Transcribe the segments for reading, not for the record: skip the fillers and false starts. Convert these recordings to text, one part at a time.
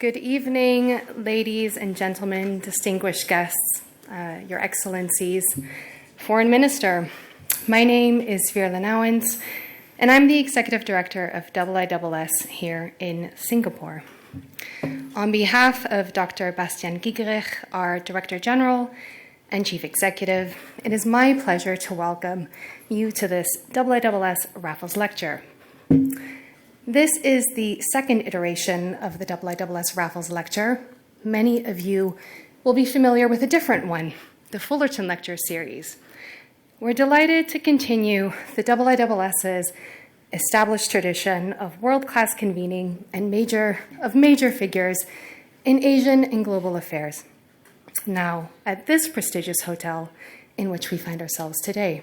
Good evening, ladies and gentlemen, distinguished guests, Your Excellencies, Foreign Minister. My name is Veerle Nouwens, and I'm the Executive Director of IISS here in Singapore. On behalf of Dr. Bastiaan Giegerich, our Director General and Chief Executive, it is my pleasure to welcome you to this IISS Raffles Lecture. This is the second iteration of the IISS Raffles Lecture. Many of you will be familiar with a different one, the Fullerton Lecture Series. We're delighted to continue the IISS's established tradition of world-class convening and major figures in Asian and global affairs. Now, at this prestigious hotel in which we find ourselves today.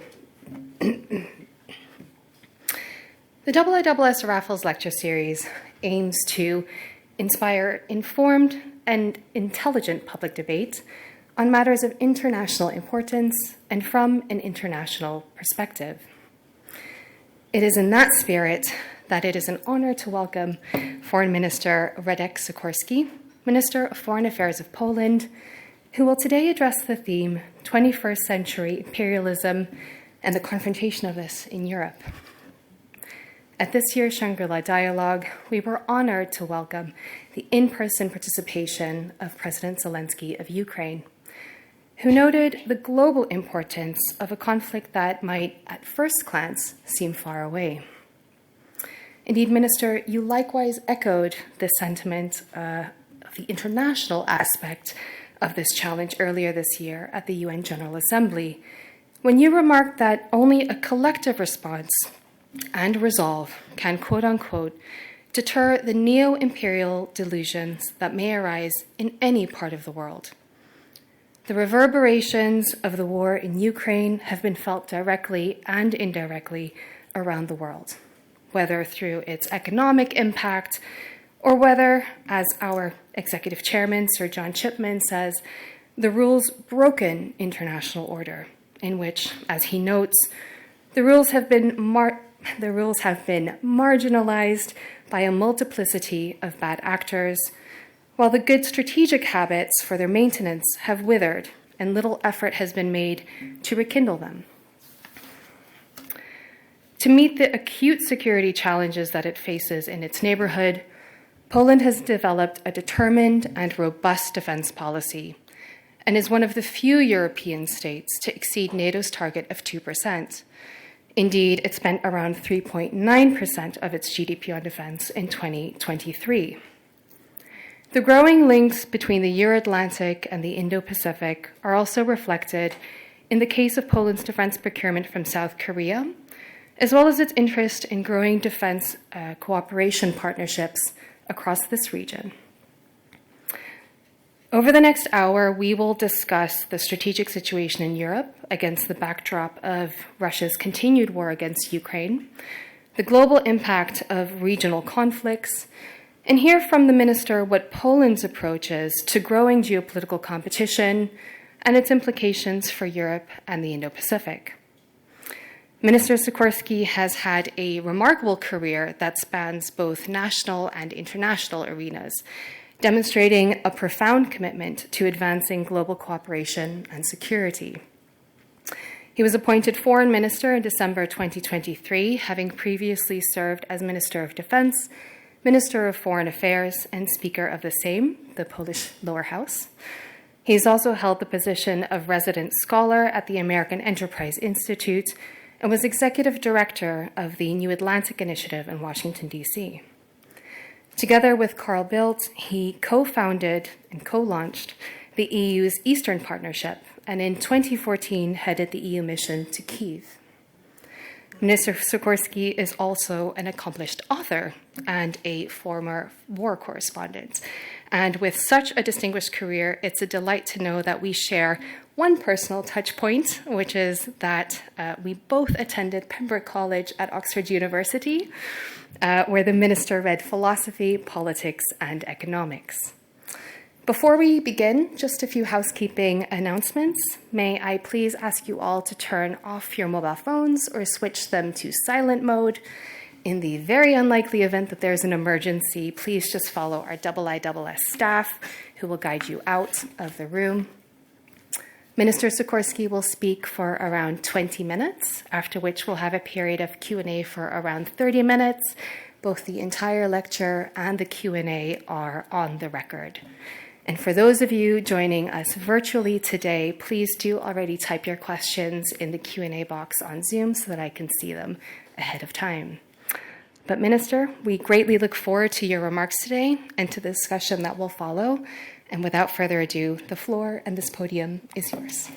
The IISS Raffles Lecture Series aims to inspire informed and intelligent public debate on matters of international importance and from an international perspective. It is in that spirit that it is an honor to welcome Foreign Minister Radosław Sikorski, Minister of Foreign Affairs of Poland, who will today address the theme 21st Century Imperialism and the Confrontation of this in Europe. At this year's Shangri-La Dialogue, we were honored to welcome the in-person participation of President Zelensky of Ukraine, who noted the global importance of a conflict that might, at first glance, seem far away. Indeed, Minister, you likewise echoed the sentiment of the international aspect of this challenge earlier this year at the UN General Assembly, when you remarked that only a collective response and resolve can, quote-unquote, deter the neo-imperial delusions that may arise in any part of the world. The reverberations of the war in Ukraine have been felt directly and indirectly around the world, whether through its economic impact or whether, as our executive chairman, Sir John Chipman, says, the rules-broken international order, in which, as he notes, the rules have been marginalized by a multiplicity of bad actors, while the good strategic habits for their maintenance have withered and little effort has been made to rekindle them. To meet the acute security challenges that it faces in its neighborhood, Poland has developed a determined and robust defense policy and is one of the few European states to exceed NATO's target of 2%. Indeed, it spent around 3.9% of its GDP on defense in 2023. The growing links between the Euro-Atlantic and the Indo-Pacific are also reflected in the case of Poland's defense procurement from South Korea, as well as its interest in growing defense cooperation partnerships across this region. Over the next hour, we will discuss the strategic situation in Europe against the backdrop of Russia's continued war against Ukraine, the global impact of regional conflicts, and hear from the Minister what Poland's approach is to growing geopolitical competition and its implications for Europe and the Indo-Pacific. Minister Sikorski has had a remarkable career that spans both national and international arenas, demonstrating a profound commitment to advancing global cooperation and security. He was appointed Foreign Minister in December 2023, having previously served as Minister of Defense, Minister of Foreign Affairs, and Speaker of the Sejm, the Polish lower house. He's also held the position of Resident Scholar at the American Enterprise Institute and was Executive Director of the New Atlantic Initiative in Washington, D.C. Together with Carl Bildt, he co-founded and co-launched the EU's Eastern Partnership, and in 2014 headed the EU mission to Kyiv. Minister Sikorski is also an accomplished author and a former war correspondent. And with such a distinguished career, it's a delight to know that we share one personal touch point, which is that we both attended Pembroke College at Oxford University, where the minister read philosophy, politics, and economics. Before we begin, just a few housekeeping announcements. May I please ask you all to turn off your mobile phones or switch them to silent mode. In the very unlikely event that there's an emergency, please just follow our IISS staff who will guide you out of the room. Minister Sikorski will speak for around 20 minutes, after which we'll have a period of Q&A for around 30 minutes. Both the entire lecture and the Q&A are on the record. And for those of you joining us virtually today, please do already type your questions in the Q&A box on Zoom so that I can see them ahead of time. But Minister, we greatly look forward to your remarks today and to the discussion that will follow. And without further ado, the floor and this podium is yours.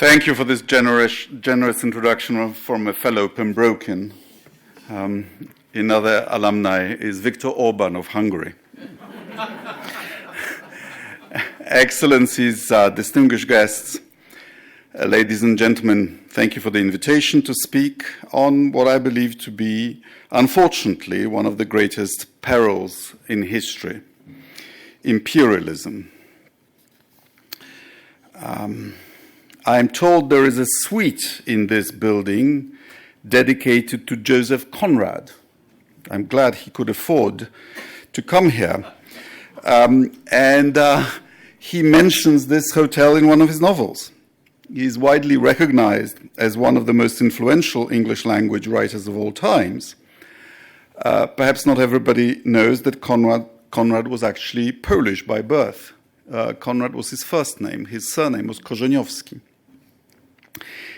Thank you for this generous introduction from a fellow Pembrokian. Another alumni is Viktor Orban of Hungary. Excellencies, distinguished guests, ladies and gentlemen, thank you for the invitation to speak on what I believe to be, unfortunately, one of the greatest perils in history, imperialism. I am told there is a suite in this building dedicated to Joseph Conrad. I'm glad he could afford to come here. He mentions this hotel in one of his novels. He is widely recognized as one of the most influential English language writers of all times. Perhaps not everybody knows that Conrad was actually Polish by birth. Conrad was his first name. His surname was Korzeniowski.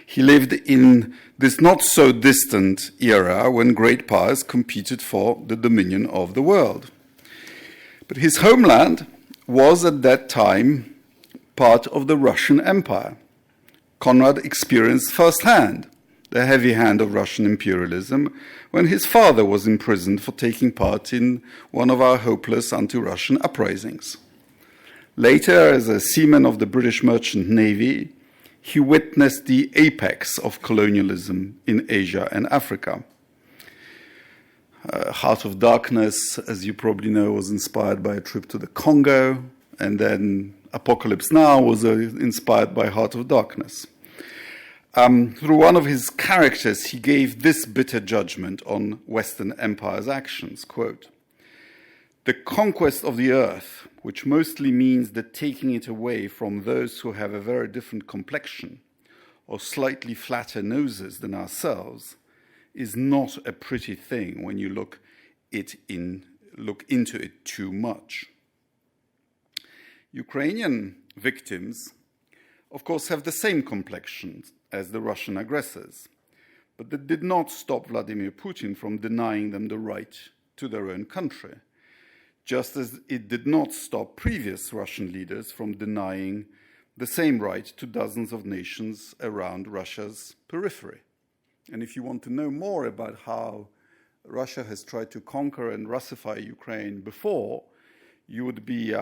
He lived in this not-so-distant era when great powers competed for the dominion of the world. But his homeland was at that time part of the Russian Empire. Conrad experienced firsthand the heavy hand of Russian imperialism when his father was imprisoned for taking part in one of our hopeless anti-Russian uprisings. Later, as a seaman of the British Merchant Navy, he witnessed the apex of colonialism in Asia and Africa. Heart of Darkness, as you probably know, was inspired by a trip to the Congo, and then Apocalypse Now was inspired by Heart of Darkness. Through one of his characters, he gave this bitter judgment on Western Empire's actions, quote, "The conquest of the earth, which mostly means the taking it away from those who have a very different complexion or slightly flatter noses than ourselves, is not a pretty thing when you look into it too much." Ukrainian victims, of course, have the same complexion as the Russian aggressors, but that did not stop Vladimir Putin from denying them the right to their own country, just as it did not stop previous Russian leaders from denying the same right to dozens of nations around Russia's periphery. And if you want to know more about how Russia has tried to conquer and Russify Ukraine before, you would be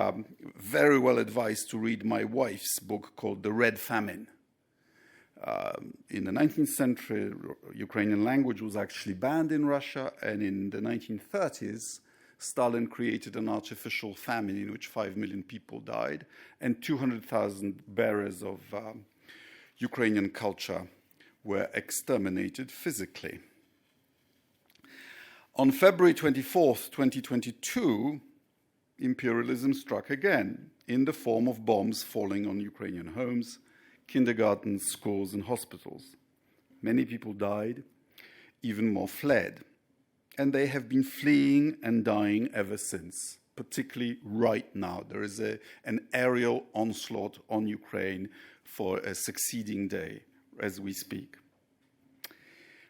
very well advised to read my wife's book called The Red Famine. In the 19th century, Ukrainian language was actually banned in Russia, and in the 1930s, Stalin created an artificial famine in which 5 million people died, and 200,000 bearers of Ukrainian culture were exterminated physically. On February 24th, 2022, imperialism struck again in the form of bombs falling on Ukrainian homes, kindergartens, schools, and hospitals. Many people died, even more fled. And they have been fleeing and dying ever since, particularly right now. There is an aerial onslaught on Ukraine for a succeeding day as we speak.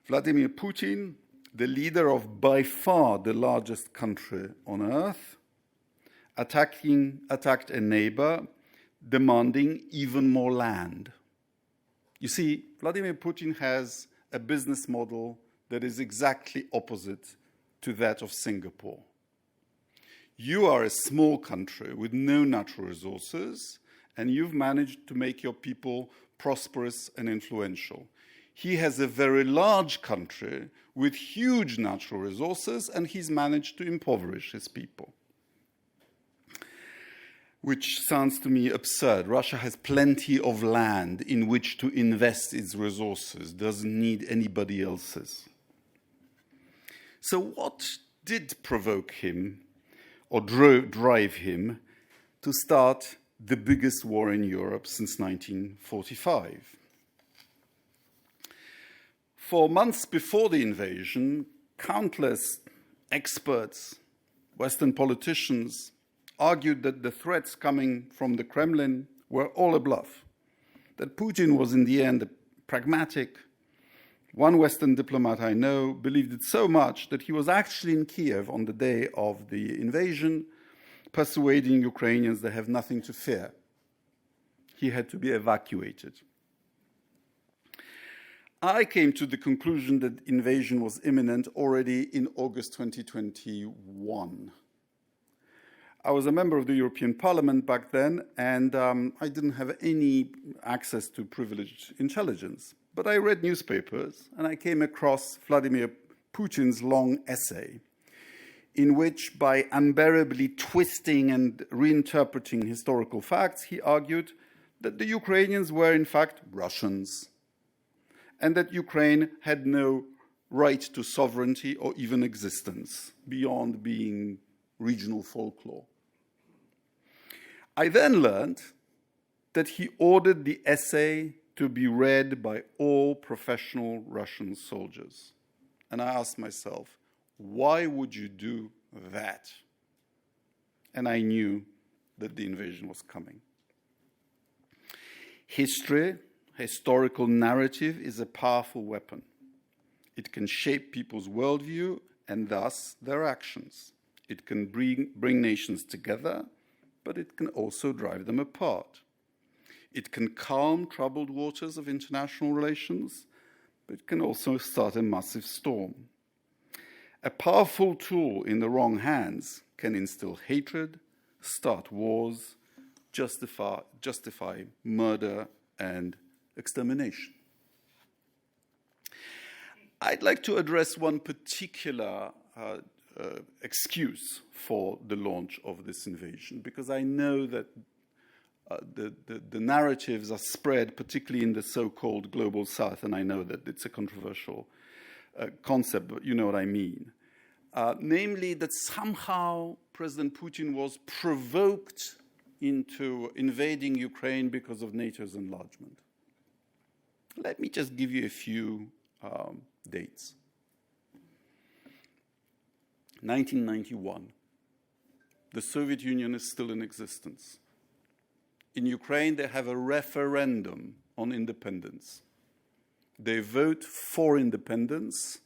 Vladimir Putin, the leader of by far the largest country on earth, attacked a neighbor demanding even more land. You see, Vladimir Putin has a business model that is exactly opposite to that of Singapore. You are a small country with no natural resources, and you've managed to make your people prosperous and influential. He has a very large country with huge natural resources, and he's managed to impoverish his people. which sounds to me absurd. Russia has plenty of land in which to invest its resources, doesn't need anybody else's. So what did provoke him or drive him to start the biggest war in Europe since 1945? For months before the invasion, countless experts, Western politicians, argued that the threats coming from the Kremlin were all a bluff, that Putin was in the end pragmatic. One Western diplomat I know believed it so much that he was actually in Kiev on the day of the invasion, persuading Ukrainians they have nothing to fear. He had to be evacuated. I came to the conclusion that invasion was imminent already in August 2021. I was a member of the European Parliament back then, and I didn't have any access to privileged intelligence. But I read newspapers, and I came across Vladimir Putin's long essay, in which, by unbearably twisting and reinterpreting historical facts, he argued that the Ukrainians were in fact Russians, and that Ukraine had no right to sovereignty or even existence beyond being regional folklore. I then learned that he ordered the essay to be read by all professional Russian soldiers. And I asked myself, why would you do that? And I knew that the invasion was coming. Historical narrative is a powerful weapon. It can shape people's worldview and thus their actions. It can bring nations together, but it can also drive them apart. It can calm troubled waters of international relations, but it can also start a massive storm. A powerful tool in the wrong hands can instill hatred, start wars, justify murder and extermination. I'd like to address one particular excuse for the launch of this invasion, because I know that the narratives are spread, particularly in the so-called global south, and I know that it's a controversial concept, but you know what I mean. Namely, that somehow President Putin was provoked into invading Ukraine because of NATO's enlargement. Let me just give you a few dates. 1991. The Soviet Union is still in existence. In Ukraine, they have a referendum on independence. They vote for independence,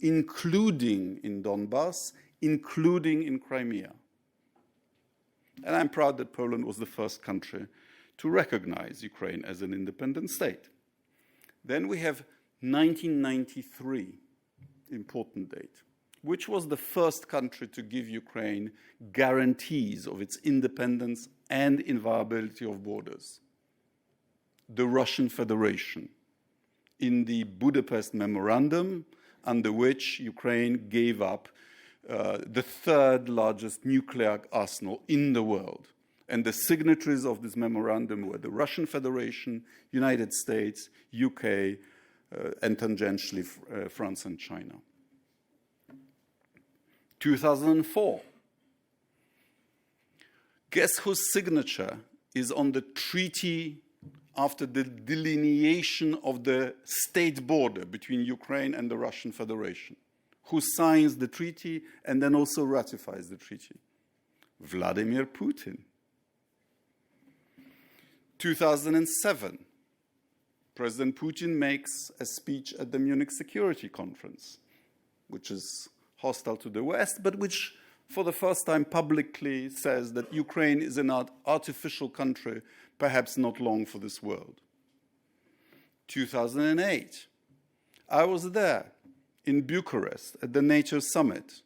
including in Donbass, including in Crimea. And I'm proud that Poland was the first country to recognize Ukraine as an independent state. Then we have 1993, important date, which was the first country to give Ukraine guarantees of its independence and inviolability of borders. The Russian Federation, in the Budapest Memorandum, under which Ukraine gave up the third largest nuclear arsenal in the world. And the signatories of this memorandum were the Russian Federation, United States, UK, and tangentially France and China. 2004. Guess whose signature is on the treaty after the delineation of the state border between Ukraine and the Russian Federation? Who signs the treaty and then also ratifies the treaty? Vladimir Putin. 2007. President Putin makes a speech at the Munich Security Conference, which is hostile to the West, but which for the first time publicly says that Ukraine is an artificial country, perhaps not long for this world. 2008, I was there in Bucharest at the NATO summit,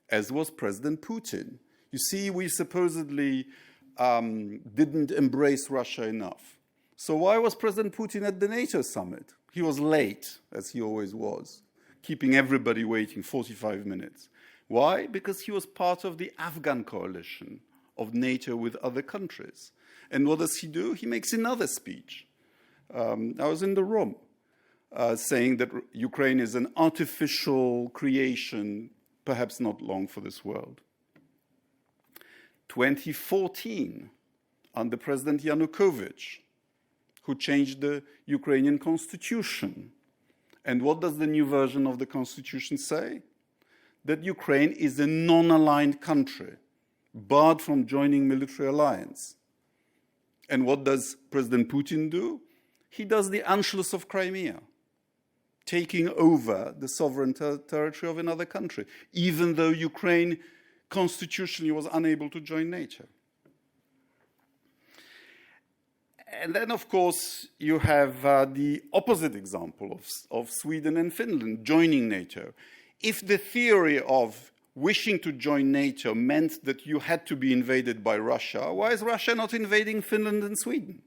as was President Putin. You see, we supposedly didn't embrace Russia enough. So why was President Putin at the NATO summit? He was late, as he always was, keeping everybody waiting 45 minutes. Why? Because he was part of the Afghan coalition of NATO with other countries. And what does he do? He makes another speech. I was in the room saying that Ukraine is an artificial creation, perhaps not long for this world. 2014, under President Yanukovych, who changed the Ukrainian constitution. And what does the new version of the constitution say? That Ukraine is a non-aligned country, barred from joining military alliance. And what does President Putin do? He does the Anschluss of Crimea, taking over the sovereign territory of another country, even though Ukraine constitutionally was unable to join NATO. And then, of course, you have the opposite example of Sweden and Finland joining NATO. If the theory of wishing to join NATO meant that you had to be invaded by Russia, why is Russia not invading Finland and Sweden?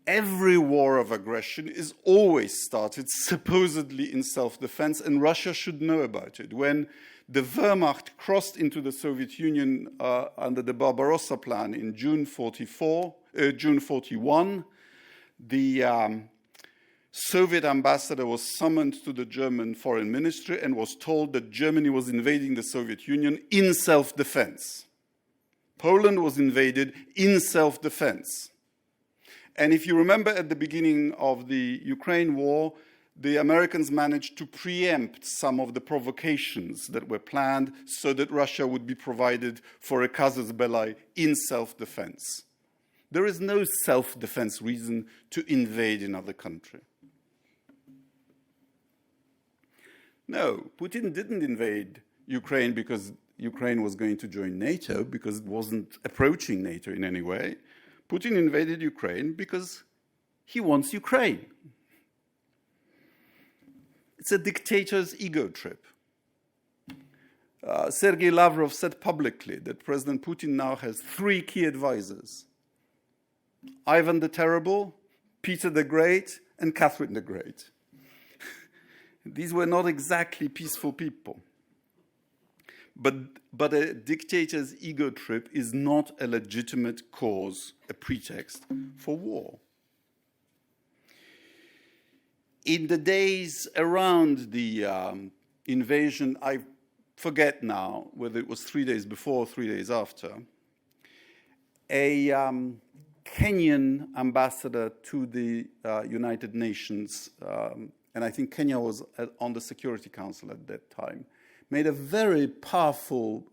Every war of aggression is always started supposedly in self-defense, and Russia should know about it. When the Wehrmacht crossed into the Soviet Union under the Barbarossa Plan in June 41, the Soviet ambassador was summoned to the German foreign ministry and was told that Germany was invading the Soviet Union in self-defense. Poland was invaded in self-defense. And if you remember at the beginning of the Ukraine war, the Americans managed to preempt some of the provocations that were planned so that Russia would be provided for a casus belli in self-defense. There is no self-defense reason to invade another country. No, Putin didn't invade Ukraine because Ukraine was going to join NATO, because it wasn't approaching NATO in any way. Putin invaded Ukraine because he wants Ukraine. It's a dictator's ego trip. Sergei Lavrov said publicly that President Putin now has 3 key advisors: Ivan the Terrible, Peter the Great, and Catherine the Great. These were not exactly peaceful people. But a dictator's ego trip is not a legitimate cause, a pretext for war. In the days around the invasion, I forget now whether it was 3 days before or 3 days after, a Kenyan ambassador to the United Nations, and I think Kenya was on the Security Council at that time, made a very powerful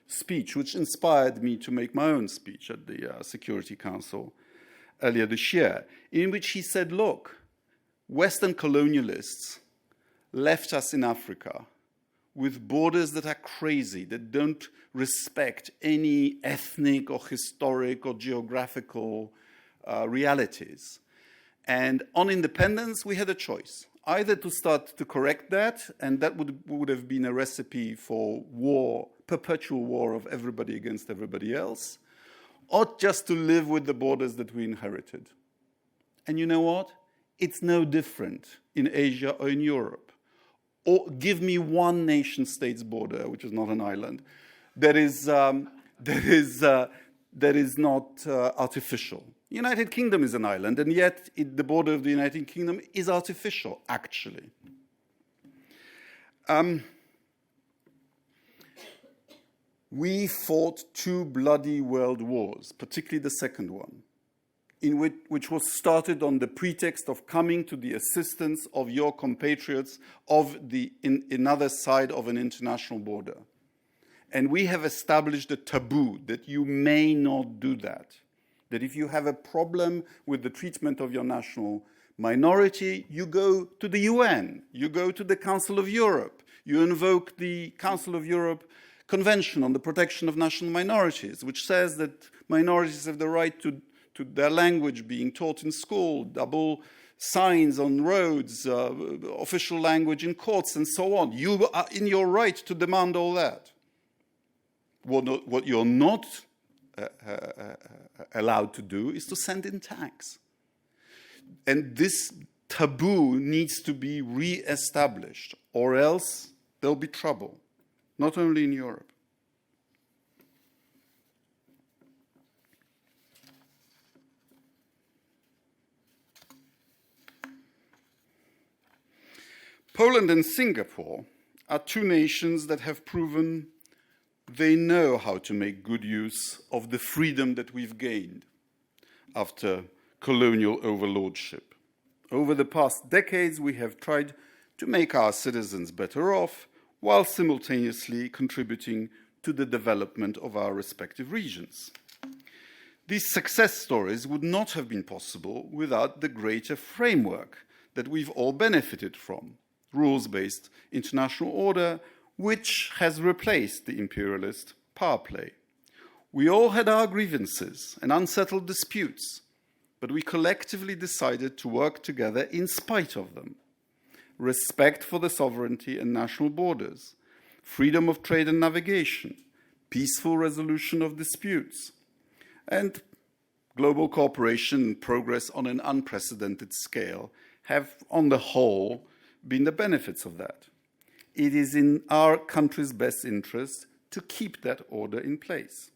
speech, which inspired me to make my own speech at the Security Council earlier this year, in which he said, look, Western colonialists left us in Africa with borders that are crazy, that don't respect any ethnic or historic or geographical realities. And on independence, we had a choice. Either to start to correct that, and that would have been a recipe for war, perpetual war of everybody against everybody else, or just to live with the borders that we inherited. And you know what? It's no different in Asia or in Europe. Or give me one nation-state's border, which is not an island, that is not artificial. The United Kingdom is an island, and yet the border of the United Kingdom is artificial, actually. We fought 2 bloody world wars, particularly the second one, which was started on the pretext of coming to the assistance of your compatriots of another side of an international border. And we have established a taboo that you may not do that. That if you have a problem with the treatment of your national minority, you go to the UN, you go to the Council of Europe, you invoke the Council of Europe Convention on the Protection of National Minorities, which says that minorities have the right to their language being taught in school, double signs on roads, official language in courts, and so on. You are in your right to demand all that. What you're not allowed to do is to send in tanks. And this taboo needs to be re-established, or else there'll be trouble, not only in Europe. Poland and Singapore are two nations that have proven they know how to make good use of the freedom that we've gained after colonial overlordship. Over the past decades, we have tried to make our citizens better off while simultaneously contributing to the development of our respective regions. These success stories would not have been possible without the greater framework that we've all benefited from, rules-based international order, which has replaced the imperialist power play. We all had our grievances and unsettled disputes, but we collectively decided to work together in spite of them. Respect for the sovereignty and national borders, freedom of trade and navigation, peaceful resolution of disputes, and global cooperation and progress on an unprecedented scale have, on the whole, been the benefits of that. It is in our country's best interest to keep that order in place.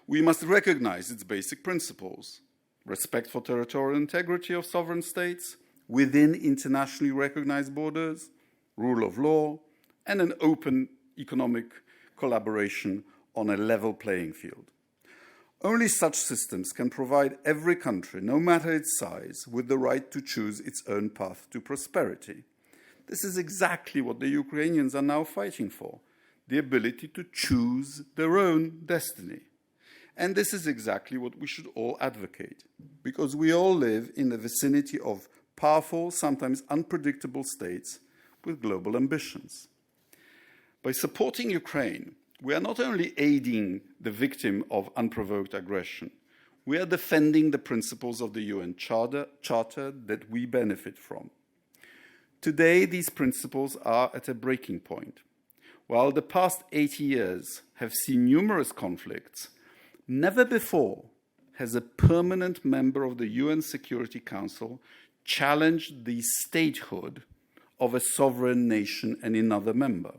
We must recognize its basic principles: respect for territorial integrity of sovereign states within internationally recognized borders, rule of law, and an open economic collaboration on a level playing field. Only such systems can provide every country, no matter its size, with the right to choose its own path to prosperity. This is exactly what the Ukrainians are now fighting for, the ability to choose their own destiny. And this is exactly what we should all advocate, because we all live in the vicinity of powerful, sometimes unpredictable states with global ambitions. By supporting Ukraine, we are not only aiding the victim of unprovoked aggression, we are defending the principles of the UN Charter that we benefit from. Today, these principles are at a breaking point. While the past 80 years have seen numerous conflicts, never before has a permanent member of the UN Security Council challenged the statehood of a sovereign nation and another member,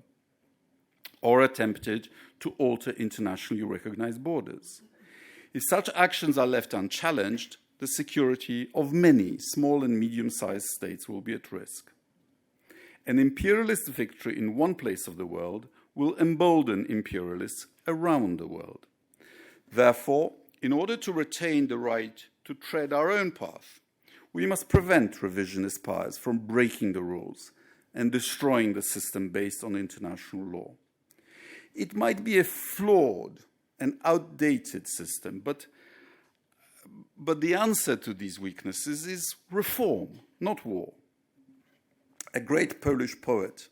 or attempted to alter internationally recognized borders. If such actions are left unchallenged, the security of many small and medium-sized states will be at risk. An imperialist victory in one place of the world will embolden imperialists around the world. Therefore, in order to retain the right to tread our own path, we must prevent revisionist powers from breaking the rules and destroying the system based on international law. It might be a flawed and outdated system, but the answer to these weaknesses is reform, not war. A great Polish poet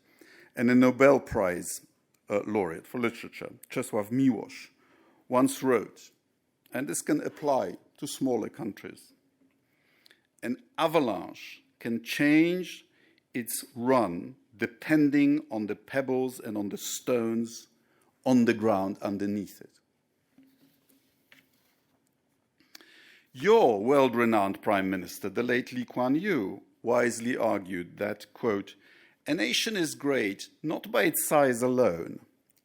and a Nobel Prize laureate for literature, Czesław Miłosz, once wrote, and this can apply to smaller countries: an avalanche can change its run depending on the pebbles and on the stones on the ground underneath it. Your world-renowned Prime Minister, the late Lee Kuan Yew, wisely argued that, quote, "A nation is great not by its size alone.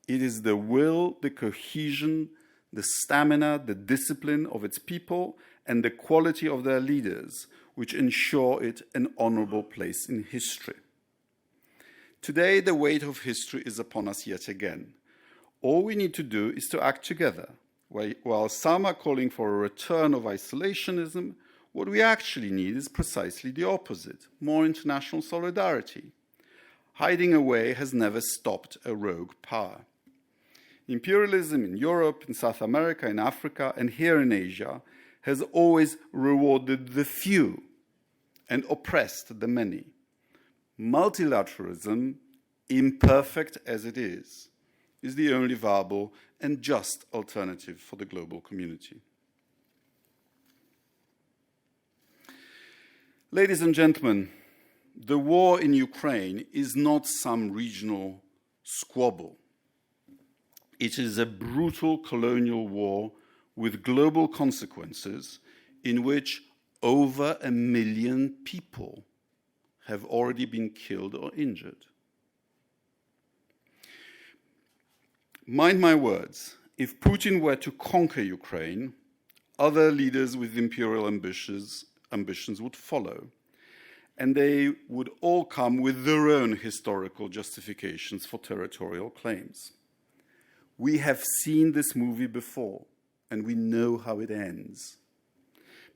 It is the will, the cohesion, the stamina, the discipline of its people, and the quality of their leaders which ensure it an honorable place in history." Today, the weight of history is upon us yet again. All we need to do is to act together. While some are calling for a return of isolationism, what we actually need is precisely the opposite: more international solidarity. Hiding away has never stopped a rogue power. Imperialism in Europe, in South America, in Africa, and here in Asia has always rewarded the few and oppressed the many. Multilateralism, imperfect as it is the only viable and just alternative for the global community. Ladies and gentlemen, the war in Ukraine is not some regional squabble. It is a brutal colonial war with global consequences in which over 1 million people have already been killed or injured. Mind my words, if Putin were to conquer Ukraine, other leaders with imperial ambitions would follow. and they would all come with their own historical justifications for territorial claims. We have seen this movie before, and we know how it ends.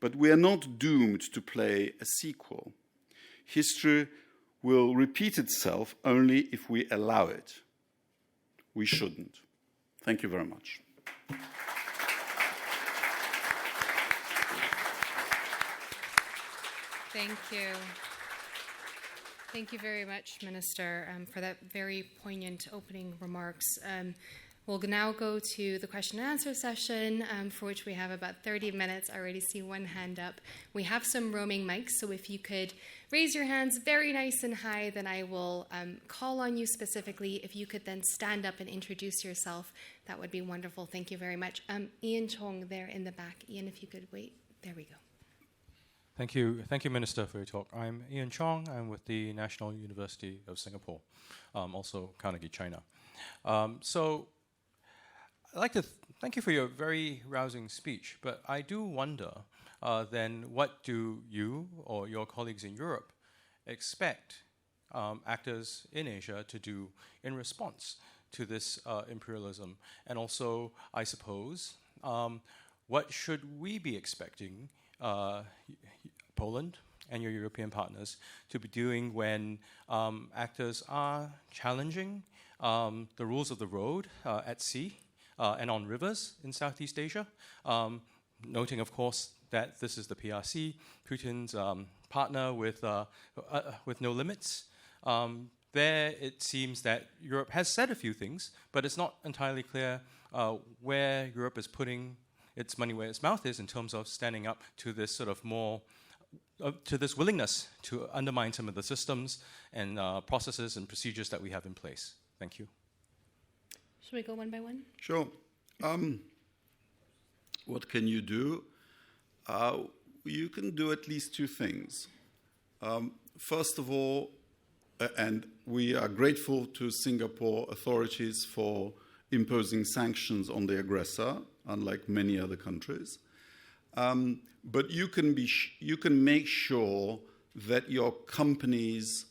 But we are not doomed to play a sequel. History will repeat itself only if we allow it. We shouldn't. Thank you very much. Thank you. Thank you very much, Minister, for that very poignant opening remarks. We'll now go to the question and answer session, for which we have about 30 minutes. I already see one hand up. We have some roaming mics, so if you could raise your hands very nice and high, then I will call on you specifically. If you could then stand up and introduce yourself, that would be wonderful. Thank you very much. Ian Chong there in the back. Ian, if you could wait. There we go. Thank you, Minister, for your talk. I'm Ian Chong. I'm with the National University of Singapore, also Carnegie, China. So I'd like to thank you for your very rousing speech, but I do wonder then what do you or your colleagues in Europe expect actors in Asia to do in response to this imperialism? And also, I suppose, what should we be expecting Poland and your European partners to be doing when actors are challenging the rules of the road at sea and on rivers in Southeast Asia, noting, of course, that this is the PRC, Putin's partner with no limits. There it seems that Europe has said a few things, but it's not entirely clear where Europe is putting its money where its mouth is in terms of standing up to this sort of more, to this willingness to undermine some of the systems and processes and procedures that we have in place. Thank you. Should we go one by one? Sure. What can you do? You can do at least two things. First of all, and we are grateful to Singapore authorities for imposing sanctions on the aggressor, unlike many other countries. But you can make sure that your companies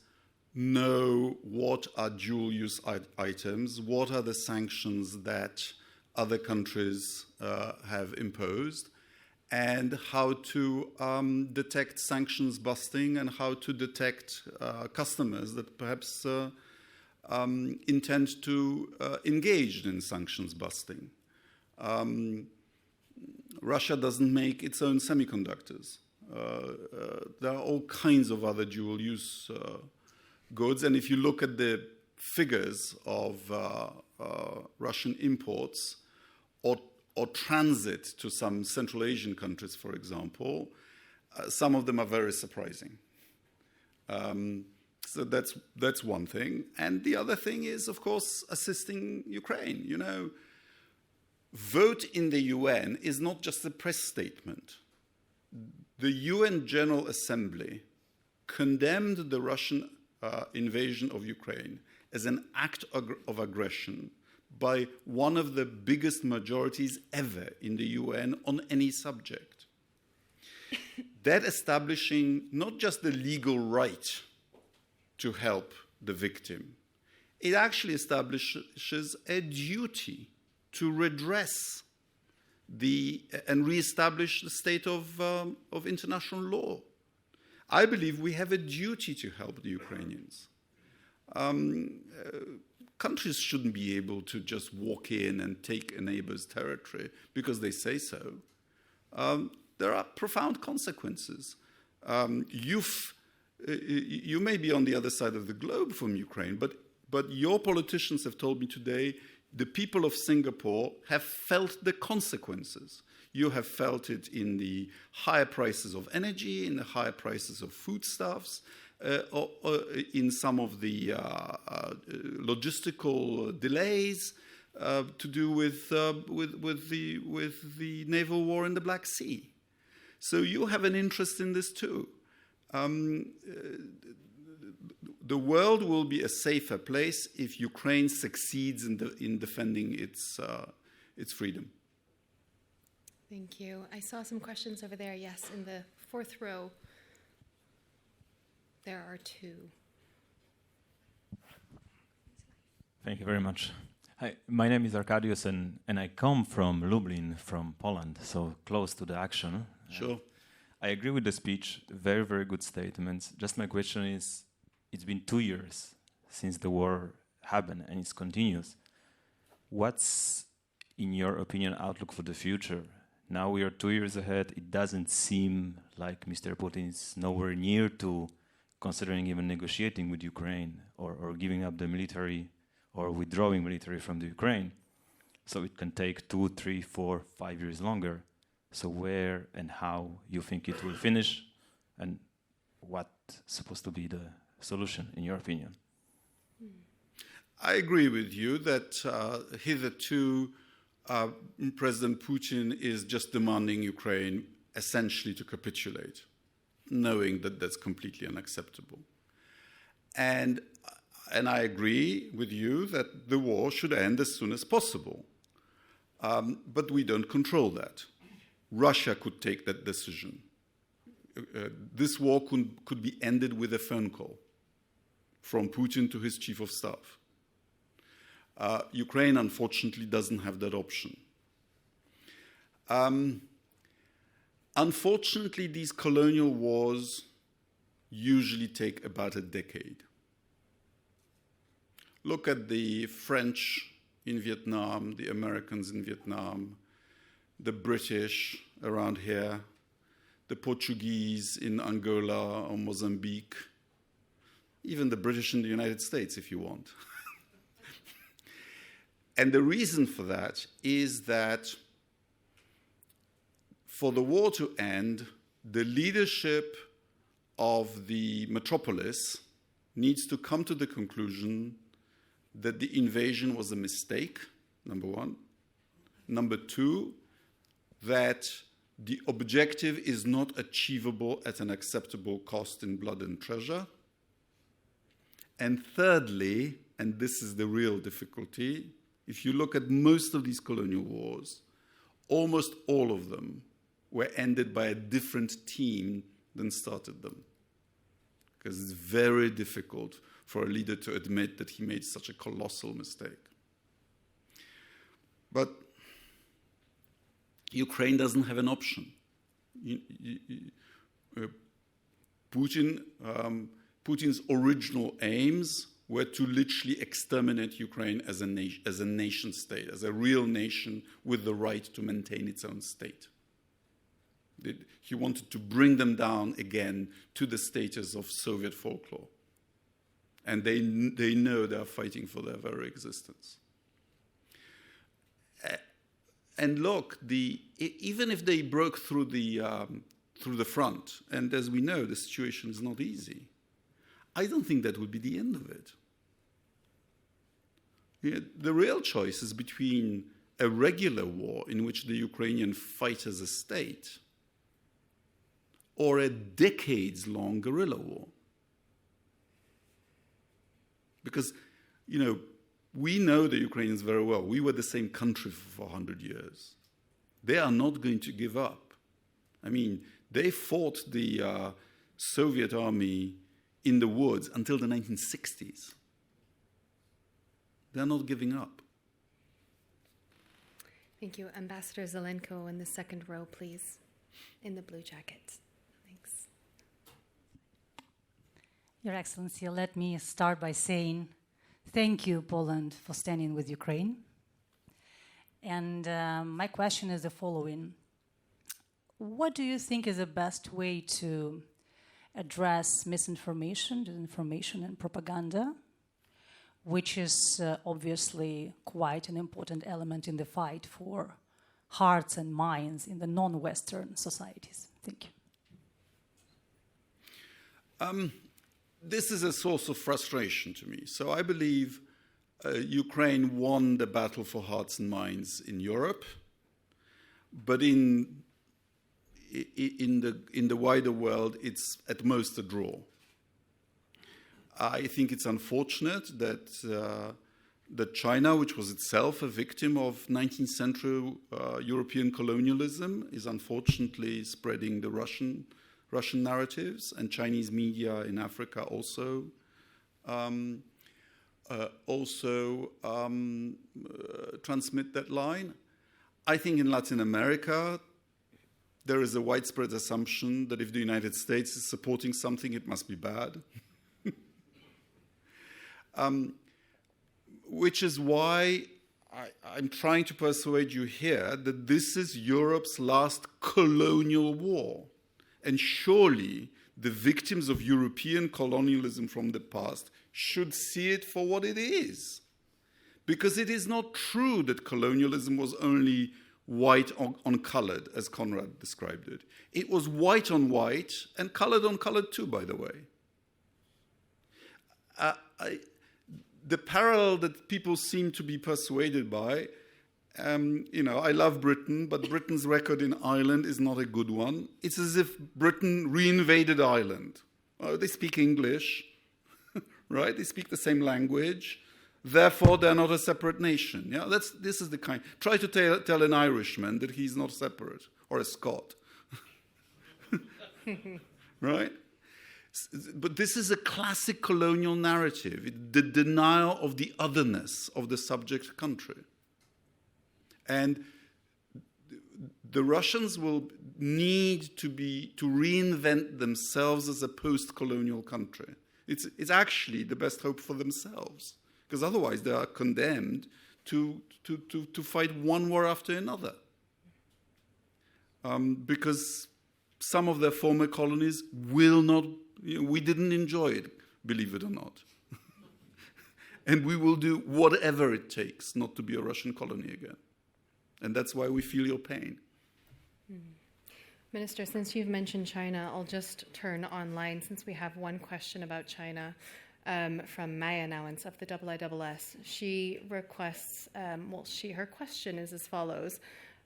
know what are dual-use items, what are the sanctions that other countries have imposed, and how to detect sanctions busting and how to detect customers that perhaps intend to engage in sanctions busting. Russia doesn't make its own semiconductors. There are all kinds of other dual-use goods, and if you look at the figures of Russian imports or transit to some Central Asian countries, for example, some of them are very surprising. So that's one thing. And the other thing is, of course, assisting Ukraine. You know, vote in the UN is not just a press statement. The UN General Assembly condemned the Russian invasion of Ukraine as an act of aggression by one of the biggest majorities ever in the UN on any subject. That establishing not just the legal right to help the victim, it actually establishes a duty to redress and reestablish the state of international law. I believe we have a duty to help the Ukrainians. Countries shouldn't be able to just walk in and take a neighbor's territory because they say so. There are profound consequences. You may be on the other side of the globe from Ukraine, but your politicians have told me today the people of Singapore have felt the consequences. You have felt it in the higher prices of energy, in the higher prices of foodstuffs, or in some of the logistical delays to do with the naval war in the Black Sea. So you have an interest in this too. The world will be a safer place if Ukraine succeeds in defending its freedom. Thank you. I saw some questions over there. Yes, in the fourth row. There are two. Thank you very much. Hi, my name is Arkadiusz, and I come from Lublin, from Poland, so close to the action. Sure. I agree with the speech. Very, very good statements. Just my question is, it's been 2 years since the war happened, and it continues. What's, in your opinion, outlook for the future? Now we are 2 years ahead. It doesn't seem like Mr. Putin is nowhere near to considering even negotiating with Ukraine or giving up the military or withdrawing military from the Ukraine. So it can take 2, 3, 4, 5 years longer. So where and how you think it will finish, and what's supposed to be the solution, in your opinion? I agree with you that hitherto President Putin is just demanding Ukraine essentially to capitulate, knowing that that's completely unacceptable. And I agree with you that the war should end as soon as possible. But we don't control that. Russia could take that decision. This war could be ended with a phone call from Putin to his chief of staff. Ukraine, unfortunately, doesn't have that option. Unfortunately, these colonial wars usually take about a decade. Look at the French in Vietnam, the Americans in Vietnam, the British around here, the Portuguese in Angola or Mozambique, even the British in the United States, if you want. And the reason for that is that for the war to end, the leadership of the metropolis needs to come to the conclusion that the invasion was a mistake, number one. Number two, that the objective is not achievable at an acceptable cost in blood and treasure. And thirdly, and this is the real difficulty, if you look at most of these colonial wars, almost all of them were ended by a different team than started them. Because it's very difficult for a leader to admit that he made such a colossal mistake. But Ukraine doesn't have an option. Putin's original aims were to literally exterminate Ukraine as a nation state, as a real nation with the right to maintain its own state. He wanted to bring them down again to the status of Soviet folklore. And they know they are fighting for their very existence. And look, even if they broke through the front, and as we know, the situation is not easy, I don't think that would be the end of it. Yeah, the real choice is between a regular war in which the Ukrainians fight as a state or a decades-long guerrilla war. Because, we know the Ukrainians very well. We were the same country for 400 years. They are not going to give up. I mean, they fought the Soviet army in the woods until the 1960s. They're not giving up. Thank you. Ambassador Zelenko in the second row, please, in the blue jacket. Thanks. Your Excellency, let me start by saying thank you, Poland, for standing with Ukraine. And my question is the following. What do you think is the best way to address misinformation, disinformation, and propaganda, which is obviously quite an important element in the fight for hearts and minds in the non-Western societies? Thank you. This is a source of frustration to me. So I believe Ukraine won the battle for hearts and minds in Europe, but in the wider world, it's at most a draw. I think it's unfortunate that China, which was itself a victim of 19th century European colonialism, is unfortunately spreading the Russian Russian narratives, and Chinese media in Africa also transmit that line. I think in Latin America, there is a widespread assumption that if the United States is supporting something, it must be bad. Which is why I'm trying to persuade you here that this is Europe's last colonial war. And surely the victims of European colonialism from the past should see it for what it is. Because it is not true that colonialism was only white on colored, as Conrad described it. It was white on white and colored on colored too, by the way. The parallel that people seem to be persuaded by, I love Britain, but Britain's record in Ireland is not a good one. It's as if Britain reinvaded Ireland. They speak English, right? They speak the same language. Therefore, they're not a separate nation. Yeah, this is the kind. Try to tell an Irishman that he's not separate, or a Scot, right? But this is a classic colonial narrative, the denial of the otherness of the subject country. And the Russians will need to reinvent themselves as a post-colonial country. It's actually the best hope for themselves, because otherwise they are condemned to fight one war after another. Because some of their former colonies will not. We didn't enjoy it, believe it or not. And we will do whatever it takes not to be a Russian colony again. And that's why we feel your pain. Minister, since you've mentioned China, I'll just turn online, since we have one question about China from Maya Nowens of the IISS. She requests, her question is as follows.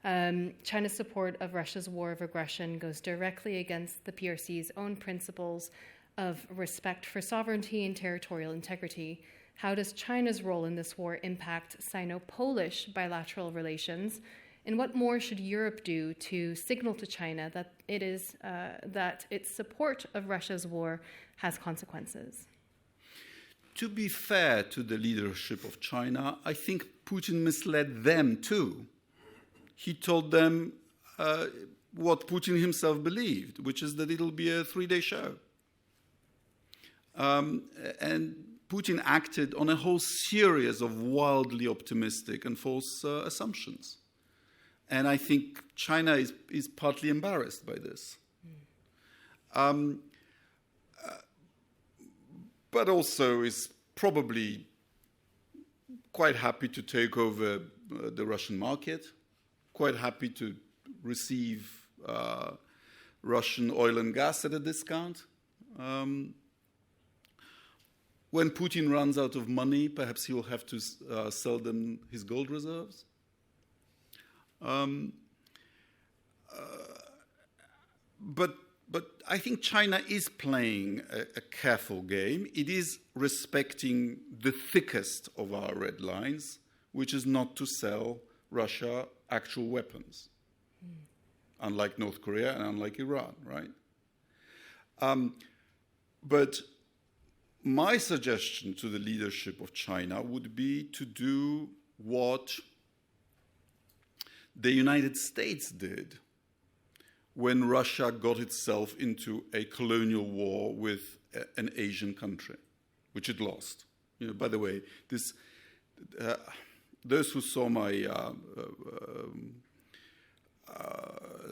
China's support of Russia's war of aggression goes directly against the PRC's own principles of respect for sovereignty and territorial integrity. How does China's role in this war impact Sino-Polish bilateral relations? And what more should Europe do to signal to China that that its support of Russia's war has consequences? To be fair to the leadership of China, I think Putin misled them too. He told them what Putin himself believed, which is that it'll be a 3-day show. And Putin acted on a whole series of wildly optimistic and false assumptions. And I think China is partly embarrassed by this. But also is probably quite happy to take over the Russian market, quite happy to receive Russian oil and gas at a discount. When Putin runs out of money, perhaps he will have to sell them his gold reserves. But I think China is playing a careful game. It is respecting the thickest of our red lines, which is not to sell Russia actual weapons, unlike North Korea and unlike Iran, right? But my suggestion to the leadership of China would be to do what the United States did when Russia got itself into a colonial war with an Asian country, which it lost. By the way, those who saw my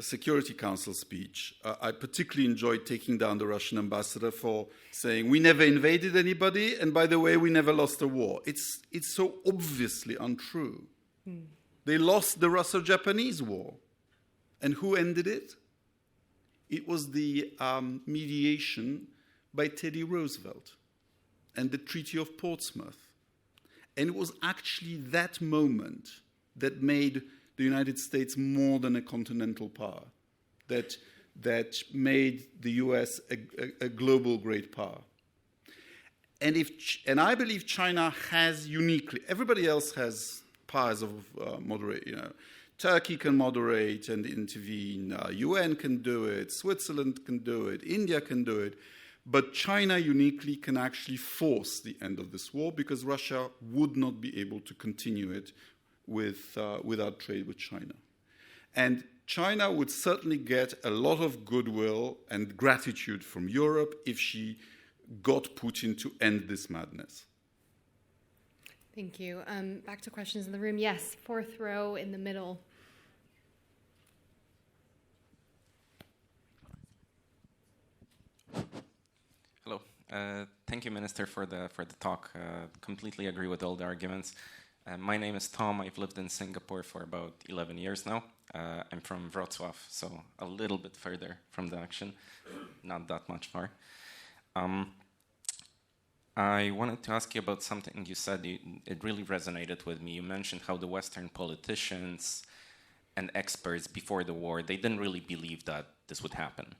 Security Council speech, I particularly enjoyed taking down the Russian ambassador for saying, we never invaded anybody, and by the way, we never lost a war. It's so obviously untrue. They lost the Russo-Japanese War. And who ended it? It was the mediation by Teddy Roosevelt and the Treaty of Portsmouth. And it was actually that moment that made the United States more than a continental power, that made the US a global great power. And I believe China has uniquely, everybody else has powers of Turkey can moderate and intervene, UN can do it, Switzerland can do it, India can do it, but China uniquely can actually force the end of this war because Russia would not be able to continue it without trade with China. And China would certainly get a lot of goodwill and gratitude from Europe if she got Putin to end this madness. Thank you. Back to questions in the room. Yes, fourth row in the middle. Hello. Thank you, Minister, for the talk. Completely agree with all the arguments. My name is Tom. I've lived in Singapore for about 11 years now. I'm from Wrocław, so a little bit further from the action, not that much far. I wanted to ask you about something you said. It really resonated with me. You mentioned how the Western politicians and experts before the war, they didn't really believe that this would happen.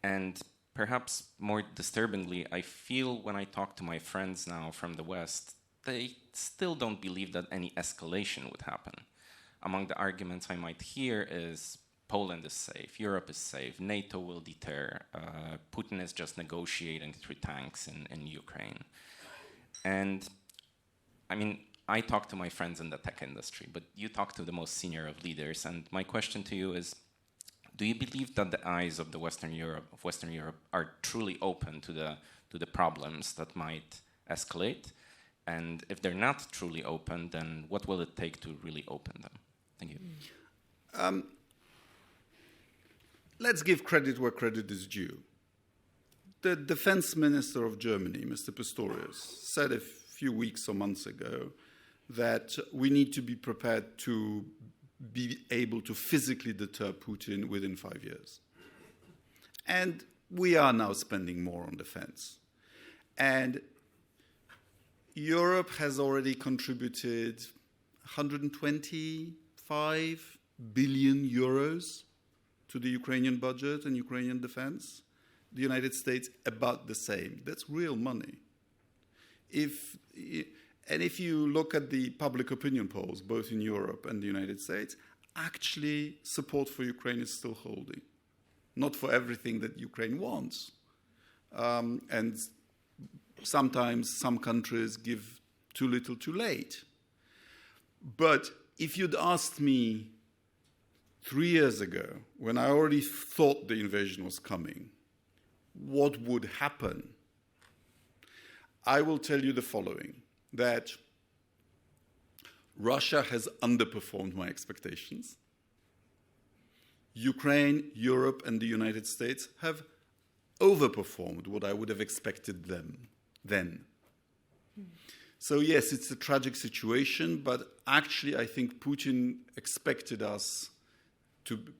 And perhaps more disturbingly, I feel when I talk to my friends now from the West, they still don't believe that any escalation would happen. Among the arguments I might hear is Poland is safe, Europe is safe, NATO will deter, Putin is just negotiating through tanks in Ukraine. And I mean, I talk to my friends in the tech industry, but you talk to the most senior of leaders, and my question to you is, do you believe that the eyes of Western Europe are truly open to the problems that might escalate? And if they're not truly open, then what will it take to really open them? Thank you. Let's give credit where credit is due. The defense minister of Germany, Mr. Pistorius, said a few weeks or months ago that we need to be prepared to be able to physically deter Putin within 5 years. And we are now spending more on defense. And Europe has already contributed 125 billion euros to the Ukrainian budget and Ukrainian defense. The United States, about the same. That's real money. If you look at the public opinion polls, both in Europe and the United States, actually support for Ukraine is still holding. Not for everything that Ukraine wants. And sometimes some countries give too little too late. But if you'd asked me 3 years ago, when I already thought the invasion was coming, what would happen? I will tell you the following, that Russia has underperformed my expectations. Ukraine, Europe, and the United States have overperformed what I would have expected them then. So yes, it's a tragic situation, but actually I think Putin expected us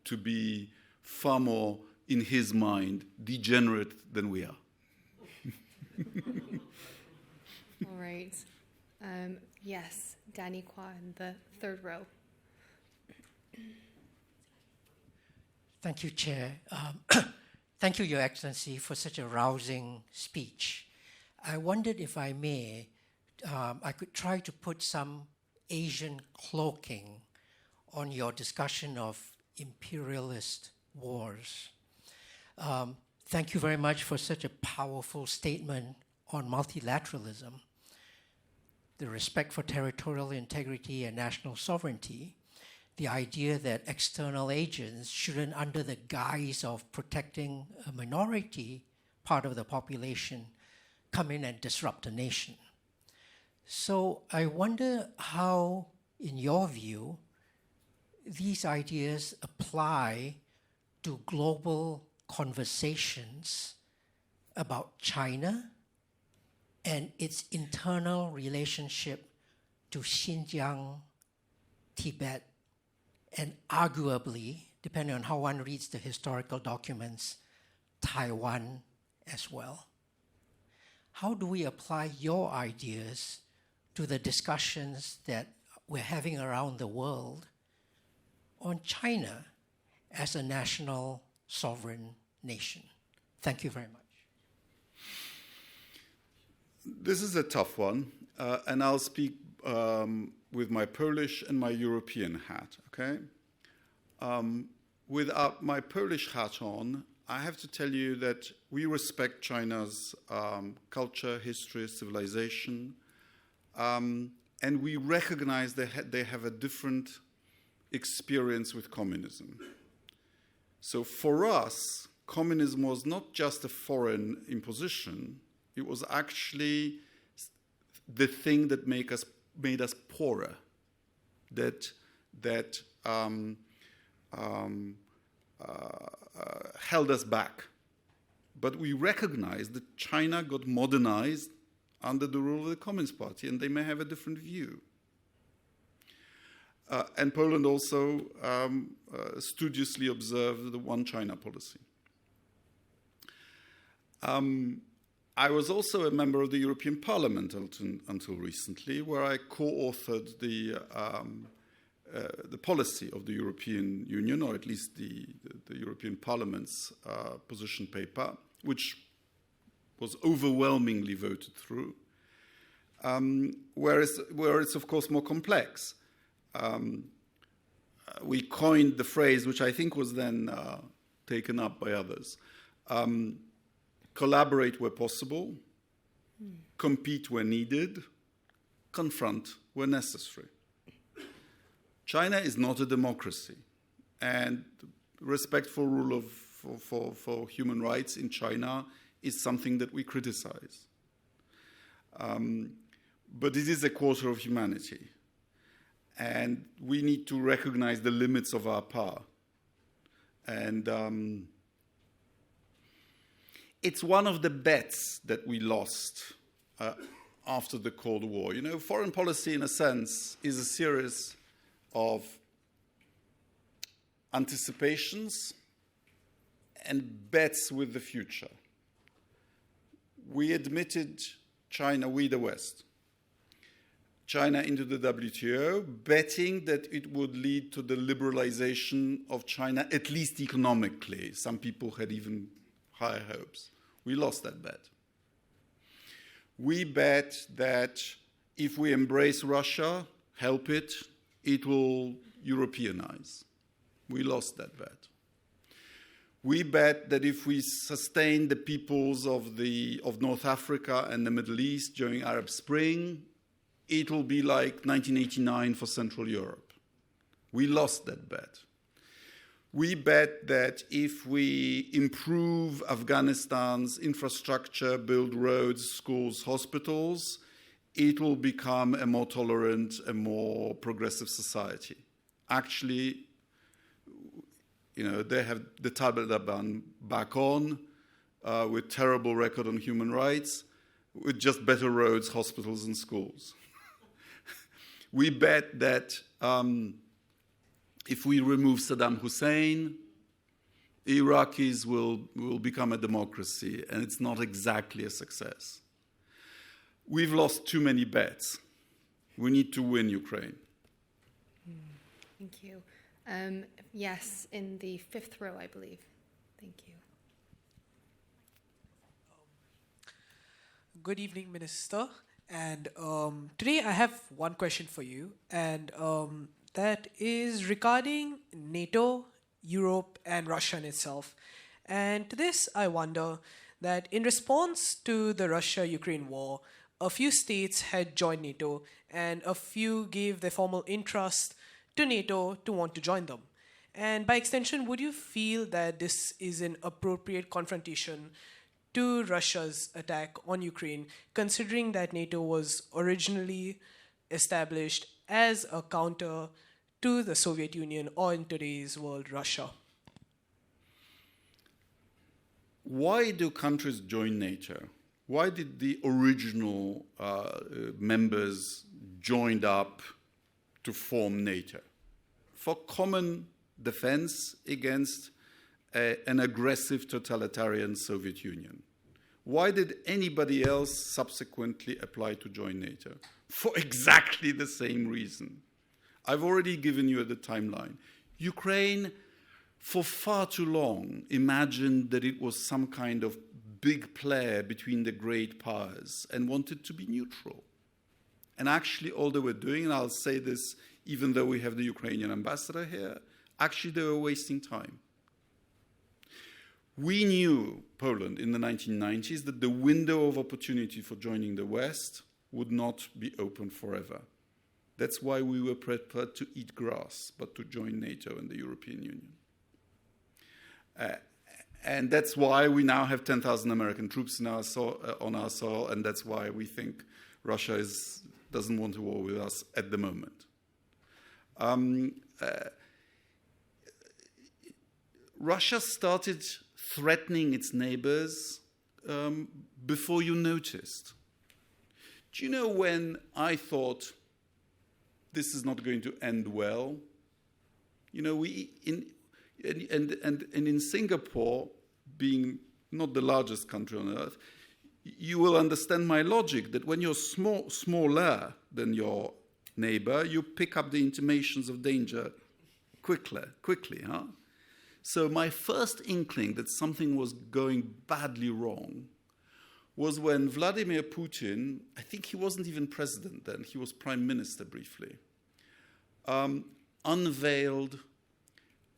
to be far more, in his mind, degenerate than we are. All right. Yes, Danny Kwa in the third row. Thank you, Chair. Thank you, Your Excellency, for such a rousing speech. I wondered if I may, I could try to put some Asian cloaking on your discussion of imperialist wars. Thank you very much for such a powerful statement on multilateralism, the respect for territorial integrity and national sovereignty, the idea that external agents shouldn't, under the guise of protecting a minority part of the population, come in and disrupt a nation. So I wonder how, in your view, these ideas apply to global conversations about China and its internal relationship to Xinjiang, Tibet, and arguably, depending on how one reads the historical documents, Taiwan as well. How do we apply your ideas to the discussions that we're having around the world on China as a national sovereign nation? Thank you very much. This is a tough one, and I'll speak with my Polish and my European hat, okay? With my Polish hat on, I have to tell you that we respect China's culture, history, civilization, and we recognize they have a different experience with communism. So for us, communism was not just a foreign imposition, it was actually the thing that made us poorer, that held us back. But we recognize that China got modernized under the rule of the Communist Party, and they may have a different view. And Poland also studiously observed the one China policy. I was also a member of the European Parliament until recently, where I co-authored the policy of the European Union, or at least the European Parliament's position paper, which was overwhelmingly voted through, where it's of course more complex. We coined the phrase, which I think was then taken up by others, collaborate where possible, compete where needed, confront where necessary. China is not a democracy, and respect for for human rights in China is something that we criticize. But it is a quarter of humanity, and we need to recognize the limits of our power. And it's one of the bets that we lost after the Cold War. You know, foreign policy, in a sense, is a series of anticipations and bets with the future. We admitted China, we the West, China into the WTO, betting that it would lead to the liberalization of China, at least economically. Some people had even higher hopes. We lost that bet. We bet that if we embrace Russia, help it, it will Europeanize. We lost that bet. We bet that if we sustain the peoples of North Africa and the Middle East during Arab Spring, it will be like 1989 for Central Europe. We lost that bet. We bet that if we improve Afghanistan's infrastructure, build roads, schools, hospitals, it will become a more tolerant, a more progressive society. Actually, you know, they have the Taliban back on with terrible record on human rights, with just better roads, hospitals, and schools. We bet that if we remove Saddam Hussein, Iraqis will become a democracy, and it's not exactly a success. We've lost too many bets. We need to win Ukraine. Thank you. Yes, in the fifth row, I believe. Thank you. Good evening, Minister. And today I have one question for you, and that is regarding NATO, Europe, and Russia in itself. And to this, I wonder that in response to the Russia-Ukraine war, a few states had joined NATO, and a few gave their formal interest to NATO to want to join them. And by extension, would you feel that this is an appropriate confrontation to Russia's attack on Ukraine, considering that NATO was originally established as a counter to the Soviet Union, or in today's world, Russia? Why do countries join NATO? Why did the original members join up to form NATO? For common defense against an aggressive totalitarian Soviet Union. Why did anybody else subsequently apply to join NATO? For exactly the same reason. I've already given you the timeline. Ukraine, for far too long, imagined that it was some kind of big player between the great powers and wanted to be neutral. And actually all they were doing, and I'll say this even though we have the Ukrainian ambassador here, actually they were wasting time. We knew, Poland, in the 1990s that the window of opportunity for joining the West would not be open forever. That's why we were prepared to eat grass, but to join NATO and the European Union. And that's why we now have 10,000 American troops in on our soil, and that's why we think Russia doesn't want a war with us at the moment. Russia started threatening its neighbors before you noticed. Do you know when I thought this is not going to end well? You know, in Singapore, being not the largest country on earth, you will understand my logic that when you're smaller than your neighbor, you pick up the intimations of danger quickly, huh? So my first inkling that something was going badly wrong was when Vladimir Putin, I think he wasn't even president then, he was prime minister briefly, unveiled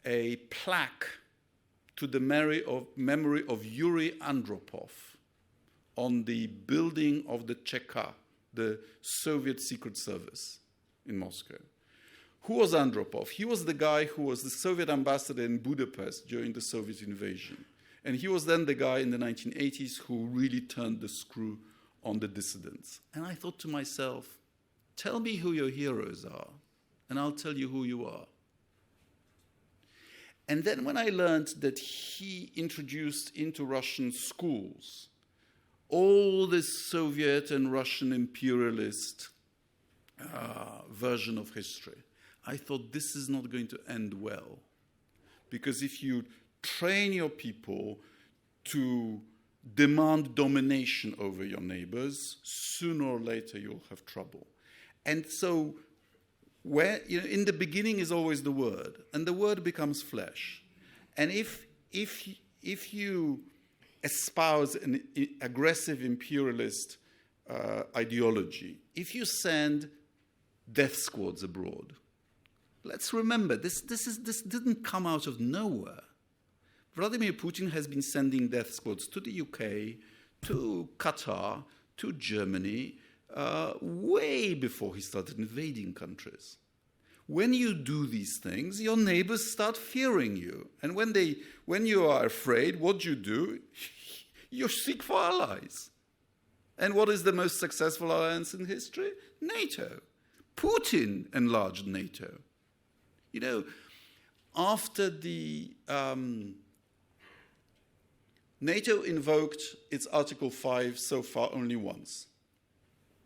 a plaque to the memory of Yuri Andropov on the building of the CK, the Soviet Secret Service in Moscow. Who was Andropov? He was the guy who was the Soviet ambassador in Budapest during the Soviet invasion. And he was then the guy in the 1980s who really turned the screw on the dissidents. And I thought to myself, tell me who your heroes are, and I'll tell you who you are. And then when I learned that he introduced into Russian schools all this Soviet and Russian imperialist version of history, I thought this is not going to end well. Because if you train your people to demand domination over your neighbors, sooner or later you'll have trouble. And so in the beginning is always the word, and the word becomes flesh. And if you espouse an aggressive imperialist ideology, if you send death squads abroad, let's remember this didn't come out of nowhere. Vladimir Putin has been sending death squads to the UK, to Qatar, to Germany, way before he started invading countries. When you do these things, your neighbors start fearing you. And when you are afraid, what do? You seek for allies. And what is the most successful alliance in history? NATO. Putin enlarged NATO. You know, after the NATO invoked its Article 5 so far only once.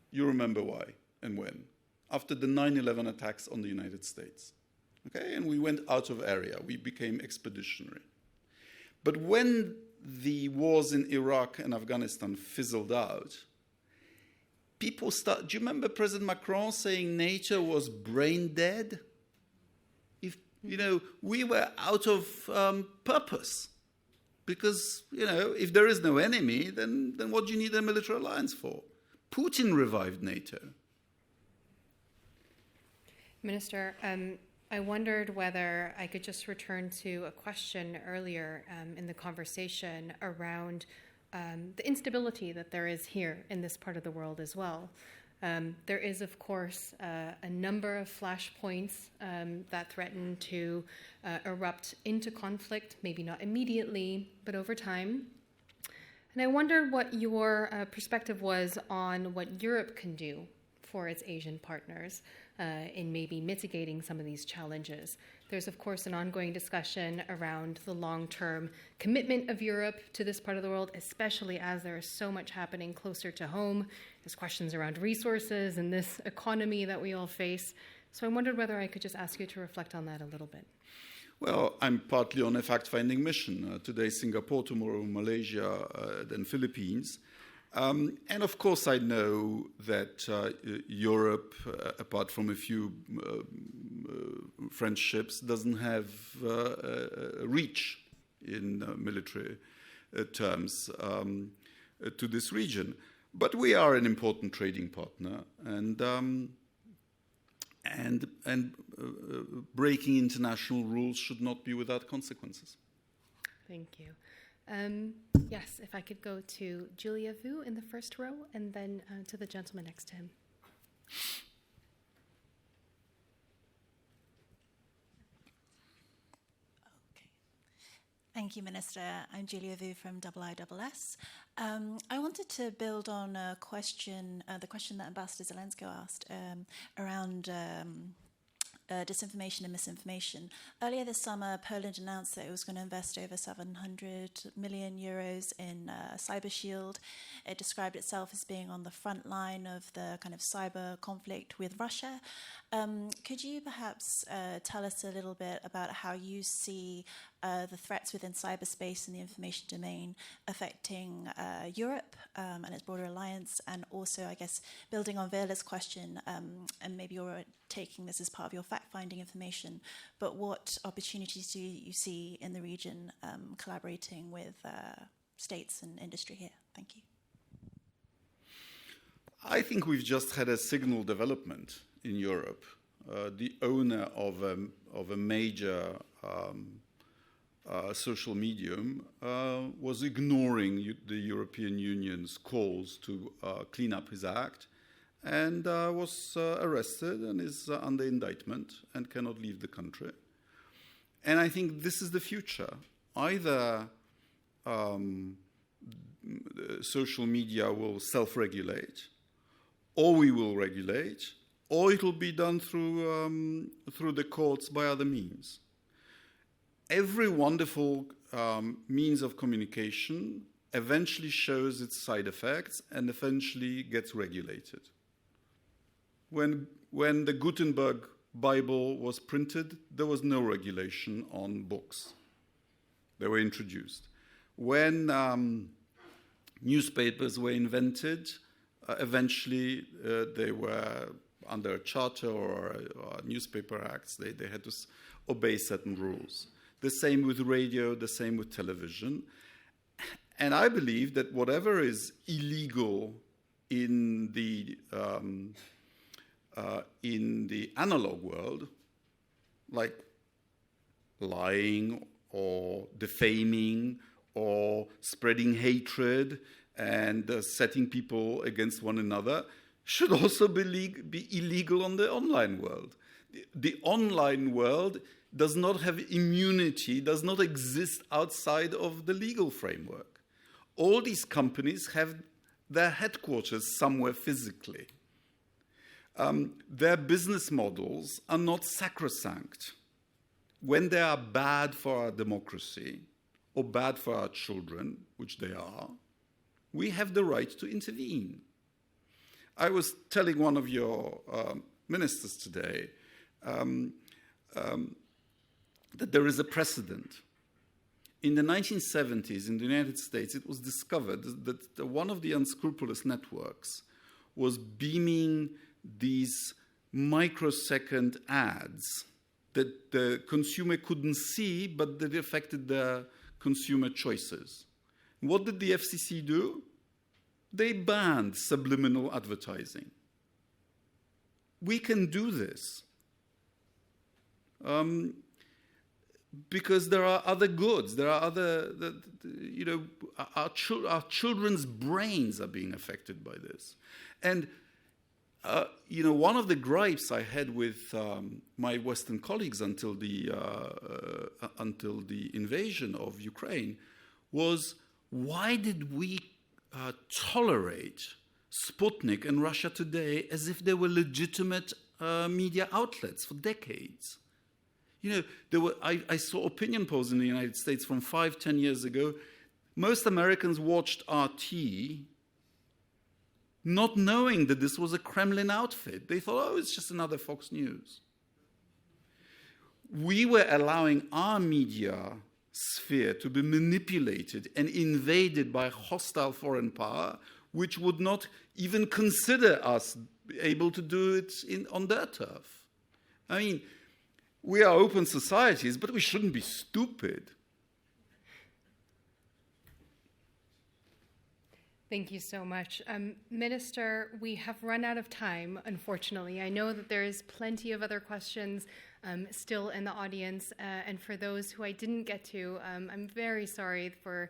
You remember why and when. After the 9/11 attacks on the United States. Okay, and we went out of area. We became expeditionary. But when the wars in Iraq and Afghanistan fizzled out, do you remember President Macron saying NATO was brain dead? We were out of purpose. Because, if there is no enemy, then what do you need a military alliance for? Putin revived NATO. Minister, I wondered whether I could just return to a question earlier in the conversation around the instability that there is here in this part of the world as well. There is, of course, a number of flashpoints that threaten to erupt into conflict, maybe not immediately, but over time. And I wondered what your perspective was on what Europe can do for its Asian partners in maybe mitigating some of these challenges. There's, of course, an ongoing discussion around the long-term commitment of Europe to this part of the world, especially as there is so much happening closer to home. There's questions around resources and this economy that we all face. So I wondered whether I could just ask you to reflect on that a little bit. Well, I'm partly on a fact-finding mission. Today, Singapore, tomorrow, Malaysia, then Philippines. And of course, I know that Europe, apart from a few French ships, doesn't have reach in military terms to this region. But we are an important trading partner, and breaking international rules should not be without consequences. Thank you. Yes, if I could go to Julia Vu in the first row, and then to the gentleman next to him. Thank you, Minister. I'm Julia Vu from IISS. I wanted to build on a question, the question that Ambassador Zelensko asked around disinformation and misinformation. Earlier this summer, Poland announced that it was going to invest over 700 million euros in Cyber Shield. It described itself as being on the front line of the kind of cyber conflict with Russia. Could you perhaps tell us a little bit about how you see the threats within cyberspace and the information domain affecting Europe and its broader alliance, and also, I guess, building on Vela's question, and maybe you're taking this as part of your fact-finding information, but what opportunities do you see in the region collaborating with states and industry here? Thank you. I think we've just had a signal development in Europe. The owner of a major social medium was ignoring the European Union's calls to clean up his act, and was arrested and is under indictment and cannot leave the country. And I think this is the future. Either social media will self-regulate, or we will regulate, or it will be done through the courts by other means. Every wonderful means of communication eventually shows its side effects and eventually gets regulated. When the Gutenberg Bible was printed, there was no regulation on books. They were introduced. When newspapers were invented, eventually they were under a charter or newspaper acts. They had to obey certain rules. The same with radio, the same with television. And I believe that whatever is illegal in the analog world, like lying or defaming or spreading hatred and setting people against one another, should also be illegal on the online world. The online world does not have immunity, does not exist outside of the legal framework. All these companies have their headquarters somewhere physically. Their business models are not sacrosanct. When they are bad for our democracy or bad for our children, which they are, we have the right to intervene. I was telling one of your ministers today that there is a precedent. In the 1970s, in the United States, it was discovered that one of the unscrupulous networks was beaming these microsecond ads that the consumer couldn't see, but that affected their consumer choices. What did the FCC do? They banned subliminal advertising. We can do this because there are other goods. There are other, our children's brains are being affected by this. And, one of the gripes I had with my Western colleagues until the invasion of Ukraine was, why did we tolerate Sputnik and Russia Today as if they were legitimate media outlets for decades? I saw opinion polls in the United States from 5-10 years ago. Most Americans watched RT not knowing that this was a Kremlin outfit. They thought, it's just another Fox News. We were allowing our media sphere to be manipulated and invaded by a hostile foreign power, which would not even consider us able to do it on their turf. I mean, we are open societies, but we shouldn't be stupid. Thank you so much. Minister, we have run out of time, unfortunately. I know that there is plenty of other questions still in the audience, and for those who I didn't get to, I'm very sorry for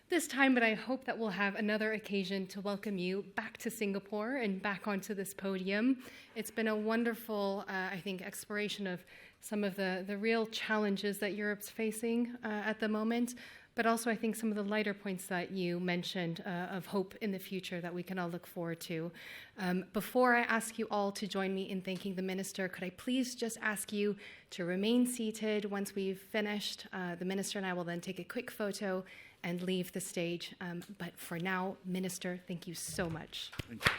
this time, but I hope that we'll have another occasion to welcome you back to Singapore and back onto this podium. It's been a wonderful, I think, exploration of some of the real challenges that Europe's facing at the moment, but also I think some of the lighter points that you mentioned of hope in the future that we can all look forward to. Before I ask you all to join me in thanking the Minister, could I please just ask you to remain seated once we've finished? The Minister and I will then take a quick photo and leave the stage. But for now, Minister, thank you so much. Thank you.